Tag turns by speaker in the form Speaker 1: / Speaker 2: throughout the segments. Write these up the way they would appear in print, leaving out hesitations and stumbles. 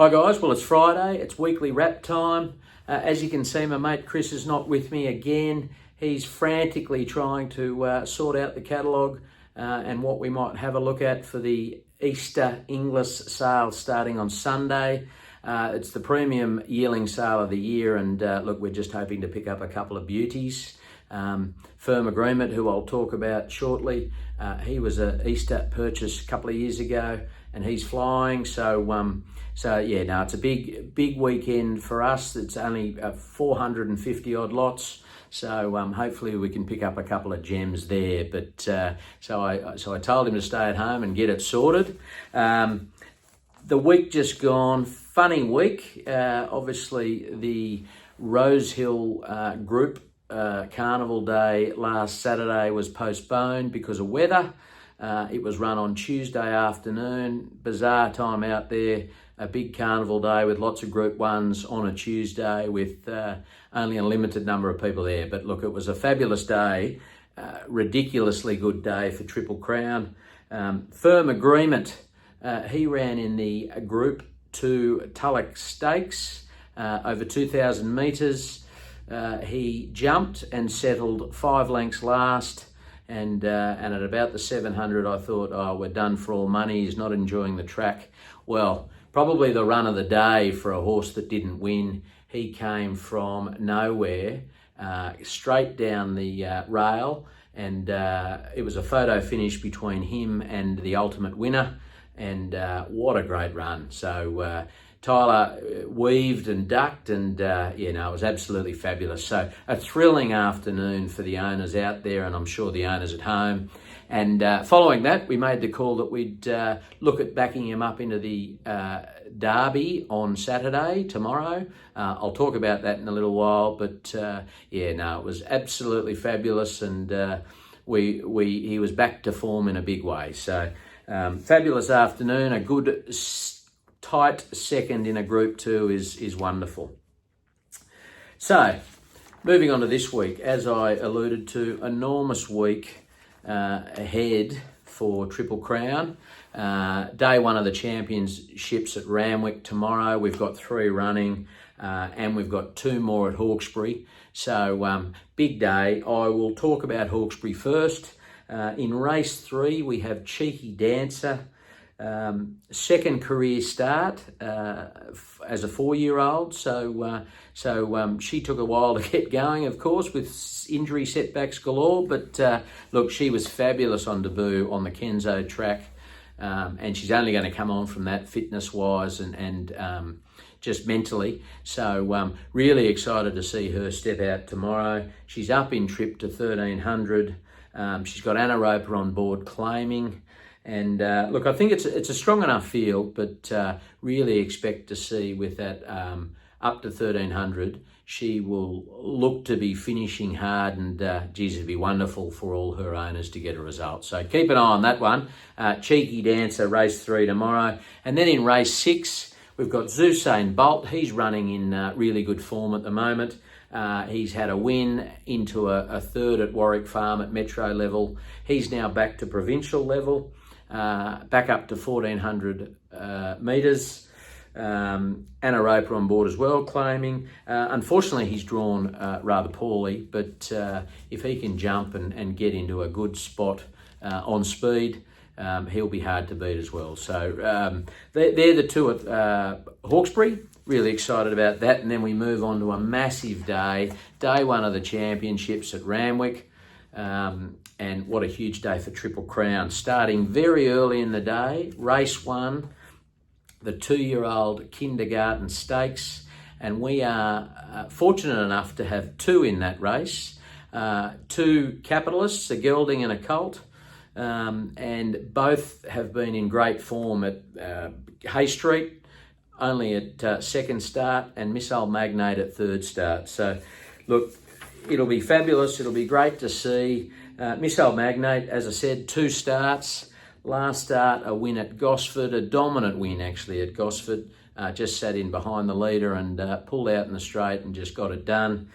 Speaker 1: Hi guys, well it's Friday, it's weekly wrap time. As you can see, my mate Chris is not with me again. He's frantically trying to sort out the catalogue and what we might have a look at for the Easter Inglis sale starting on Sunday. It's the premium yearling sale of the year, and look, we're just hoping to pick up a couple of beauties. Firm Agreement, who I'll talk about shortly, he was an Easter purchase a couple of years ago and he's flying, so yeah, no, it's a big weekend for us. It's only 450 odd lots, so hopefully we can pick up a couple of gems there. But so I told him to stay at home and get it sorted. The week just gone, funny week. Obviously the Rosehill group Carnival Day last Saturday was postponed because of weather. It was run on Tuesday afternoon. Bizarre time out there. A big carnival day with lots of Group 1s on a Tuesday with only a limited number of people there. But look, it was a fabulous day. Ridiculously good day for Triple Crown. Firm Agreement, he ran in the Group 2 Tulloch Stakes over 2,000 metres. He jumped and settled 5 lengths last. And at about the 700, I thought, oh, we're done for all money. He's not enjoying the track. Well, probably the run of the day for a horse that didn't win. He came from nowhere, straight down the rail, and it was a photo finish between him and the ultimate winner. And what a great run. So Tyler weaved and ducked, and it was absolutely fabulous. So a thrilling afternoon for the owners out there, and I'm sure the owners at home. And following that, we made the call that we'd look at backing him up into the Derby on Saturday, tomorrow. I'll talk about that in a little while, but it was absolutely fabulous, and he was back to form in a big way. So fabulous afternoon, a good tight second in a Group 2 is wonderful. So, moving on to this week, as I alluded to, enormous week ahead for Triple Crown. Day 1 of the championships at Randwick tomorrow. We've got 3 running and we've got 2 more at Hawkesbury. So, big day. I will talk about Hawkesbury first. In race 3, we have Cheeky Dancer. Second career start as a 4-year-old, so she took a while to get going, of course, with injury setbacks galore, but look, she was fabulous on debut on the Kenzo track, and she's only going to come on from that fitness-wise and just mentally, so really excited to see her step out tomorrow. She's up in trip to 1,300. She's got Anna Roper on board claiming. And look, I think it's a strong enough field, but really expect to see with that up to 1,300, she will look to be finishing hard, and geez, it'd be wonderful for all her owners to get a result. So keep an eye on that one. Cheeky Dancer, race 3 tomorrow. And then in race 6, we've got Zusain Bolt. He's running in really good form at the moment. He's had a win into a third at Warwick Farm at Metro level. He's now back to provincial level. Back up to 1,400 metres. Anna Roper on board as well, claiming. Unfortunately, he's drawn rather poorly, but if he can jump and get into a good spot on speed, he'll be hard to beat as well. So they're the 2 at Hawkesbury. Really excited about that. And then we move on to a massive day. Day 1 of the championships at Randwick. And what a huge day for Triple Crown. Starting very early in the day, race 1, the 2-year-old Kindergarten Stakes. And we are fortunate enough to have 2 in that race. 2 capitalists, a Gelding and a Colt. And both have been in great form at Hay Street, only at second start, and Missile Magnate at third start. So, look, it'll be fabulous. It'll be great to see. Missile Magnate, as I said, 2 starts. Last start, a win at Gosford, a dominant win actually at Gosford. Just sat in behind the leader and pulled out in the straight and just got it done.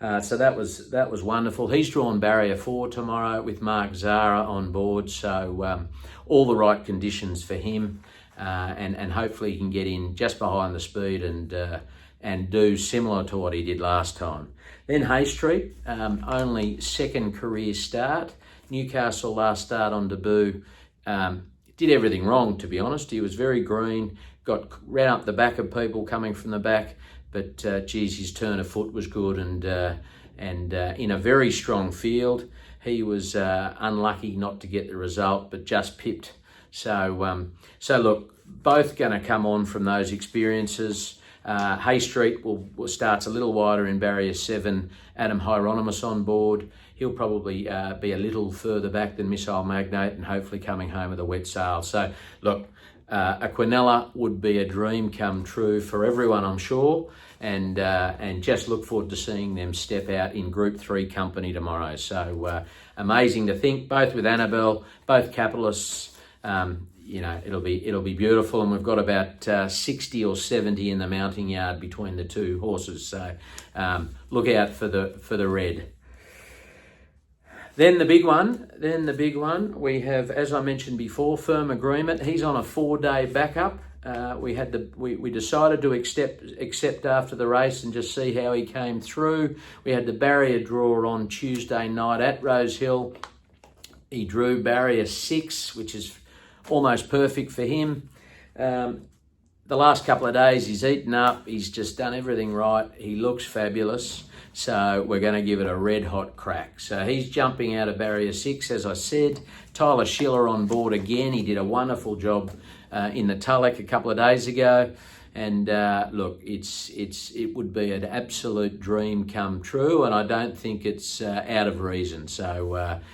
Speaker 1: So that was wonderful. He's drawn barrier 4 tomorrow with Mark Zara on board, so all the right conditions for him. and hopefully he can get in just behind the speed and do similar to what he did last time. Then Hay Street, only second career start. Newcastle last start on debut. Did everything wrong, to be honest. He was very green, ran up the back of people coming from the back, but geez, his turn of foot was good, and in a very strong field. He was unlucky not to get the result, but just pipped. So look, both going to come on from those experiences. Hay Street starts a little wider in barrier 7. Adam Hieronymus on board. He'll probably be a little further back than Missile Magnate, and hopefully coming home with a wet sail. So look, a Quinella would be a dream come true for everyone, I'm sure, and just look forward to seeing them step out in Group 3 company tomorrow. So amazing to think, both with Annabelle, both capitalists. It'll be beautiful, and we've got about 60 or 70 in the mounting yard between the two horses. So look out for the red. Then the big one, we have, as I mentioned before, Firm Agreement. He's on a 4-day backup. We decided to accept after the race and just see how he came through. We had the barrier draw on Tuesday night at Rosehill. He drew barrier 6, which is almost perfect for him. The last couple of days he's eaten up. He's just done everything right. He looks fabulous. So we're going to give it a red hot crack. So he's jumping out of barrier 6, as I said. Tyler Schiller on board again. He did a wonderful job in the Tulloch a couple of days ago. And look, it would be an absolute dream come true, and I don't think it's out of reason. So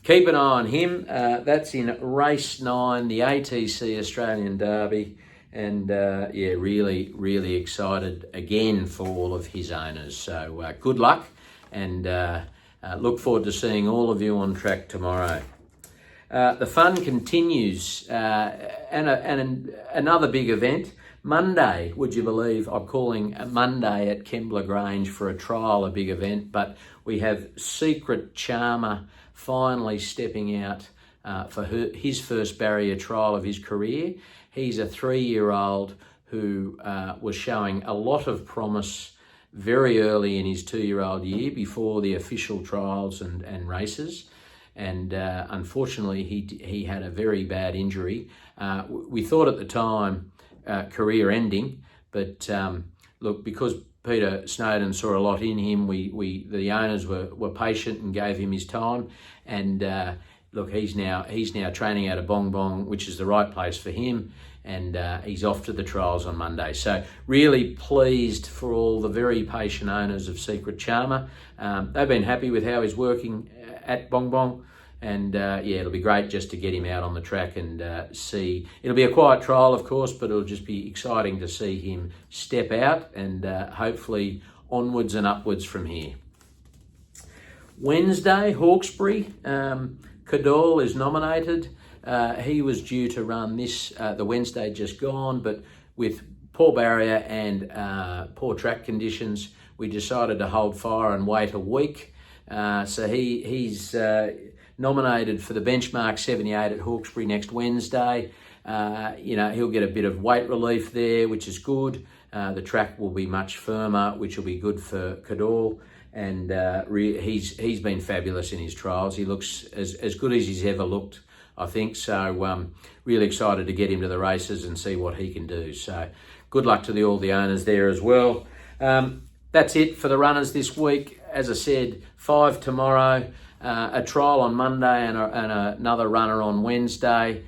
Speaker 1: keep an eye on him. That's in race 9, the ATC Australian Derby. And really, really excited again for all of his owners. So good luck, and look forward to seeing all of you on track tomorrow. The fun continues, and another big event. Monday, would you believe, I'm calling Monday at Kembla Grange for a trial, a big event, but we have Secret Charmer finally stepping out for his first barrier trial of his career. He's a 3-year-old who was showing a lot of promise very early in his 2-year-old year before the official trials and races. And unfortunately, he had a very bad injury. We thought at the time career ending, but look, because Peter Snowden saw a lot in him, the owners were patient and gave him his time. And look, he's now training out of Bong Bong, which is the right place for him, and he's off to the trials on Monday. So really pleased for all the very patient owners of Secret Charmer. They've been happy with how he's working at Bong Bong, and it'll be great just to get him out on the track and see. It'll be a quiet trial, of course, but it'll just be exciting to see him step out and hopefully onwards and upwards from here. Wednesday, Hawkesbury. Cadol is nominated. He was due to run the Wednesday just gone, but with poor barrier and poor track conditions, we decided to hold fire and wait a week. So he's nominated for the benchmark 78 at Hawkesbury next Wednesday. He'll get a bit of weight relief there, which is good. The track will be much firmer, which will be good for Cadol. And he's been fabulous in his trials. He looks as good as he's ever looked, I think. So really excited to get him to the races and see what he can do. So good luck to all the owners there as well. That's it for the runners this week. As I said, 5 tomorrow, a trial on Monday and another runner on Wednesday.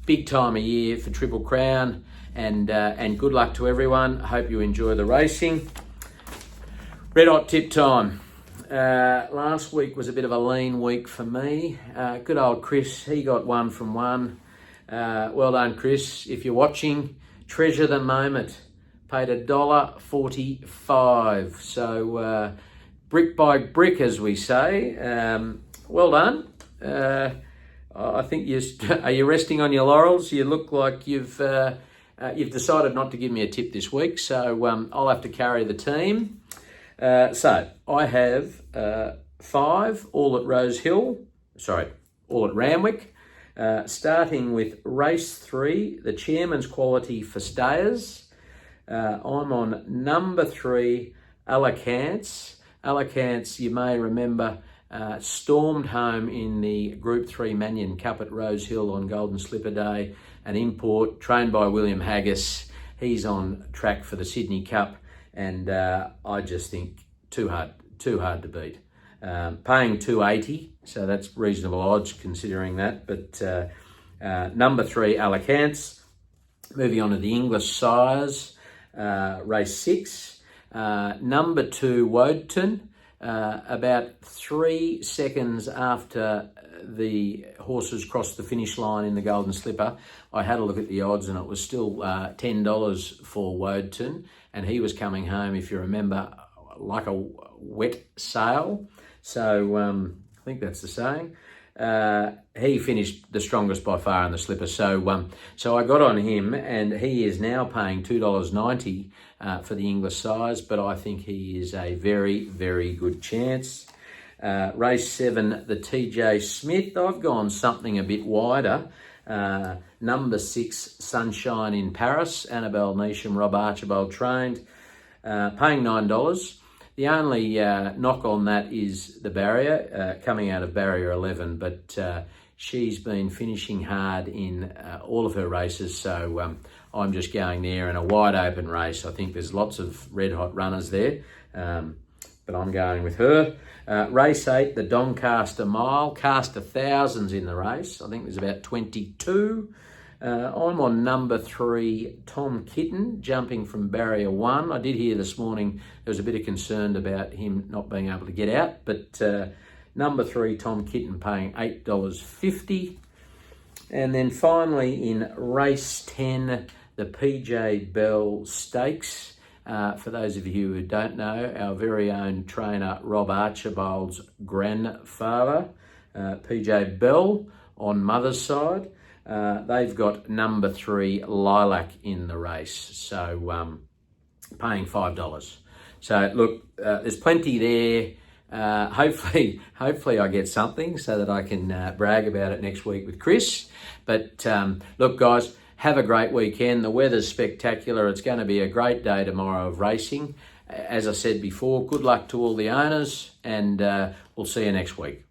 Speaker 1: Big time of year for Triple Crown, and good luck to everyone. Hope you enjoy the racing. Red hot tip time. Last week was a bit of a lean week for me. Good old Chris, he got 1 from 1. Well done, Chris. If you're watching, treasure the moment. Paid $1.45. So brick by brick, as we say. Well done. I think are you resting on your laurels? You look like you've decided not to give me a tip this week, so I'll have to carry the team. So I have 5, all at Rosehill. Sorry, all at Randwick. Starting with race 3, the Chairman's Quality for Stayers. I'm on number 3, Alicants. Alicants, you may remember, stormed home in the Group 3 Manion Cup at Rose Hill on Golden Slipper Day. An import, trained by William Haggis. He's on track for the Sydney Cup, and I just think too hard to beat. Paying $2.80, so that's reasonable odds considering that. But number 3, Alicants. Moving on to the English Sires, race 6. Number 2, Wodeton. About 3 seconds after the horses crossed the finish line in the Golden Slipper, I had a look at the odds and it was still $10 for Wodeton, and he was coming home, if you remember, like a wet sail. So I think that's the saying. He finished the strongest by far in the Slipper. So I got on him, and he is now paying $2.90 for the English Sires, but I think he is a very, very good chance. Race 7, the TJ Smith. I've gone something a bit wider. Number 6, Sunshine in Paris. Annabelle Neesham, Rob Archibald trained. Paying $9. The only knock on that is the barrier, coming out of barrier 11, but she's been finishing hard in all of her races, so I'm just going there in a wide open race. I think there's lots of red hot runners there, but I'm going with her. Race 8, the Doncaster Mile. Caster thousands in the race. I think there's about 22. I'm on number 3, Tom Kitten, jumping from barrier 1. I did hear this morning there was a bit of concern about him not being able to get out, but number 3, Tom Kitten, paying $8.50. And then finally in race 10, the PJ Bell Stakes. For those of you who don't know, our very own trainer Rob Archibald's grandfather, PJ Bell, on mother's side. They've got number 3, Lilac, in the race, so paying $5. So look, there's plenty there. Hopefully I get something so that I can brag about it next week with Chris. But look, guys, have a great weekend. The weather's spectacular. It's going to be a great day tomorrow of racing. As I said before, good luck to all the owners, and we'll see you next week.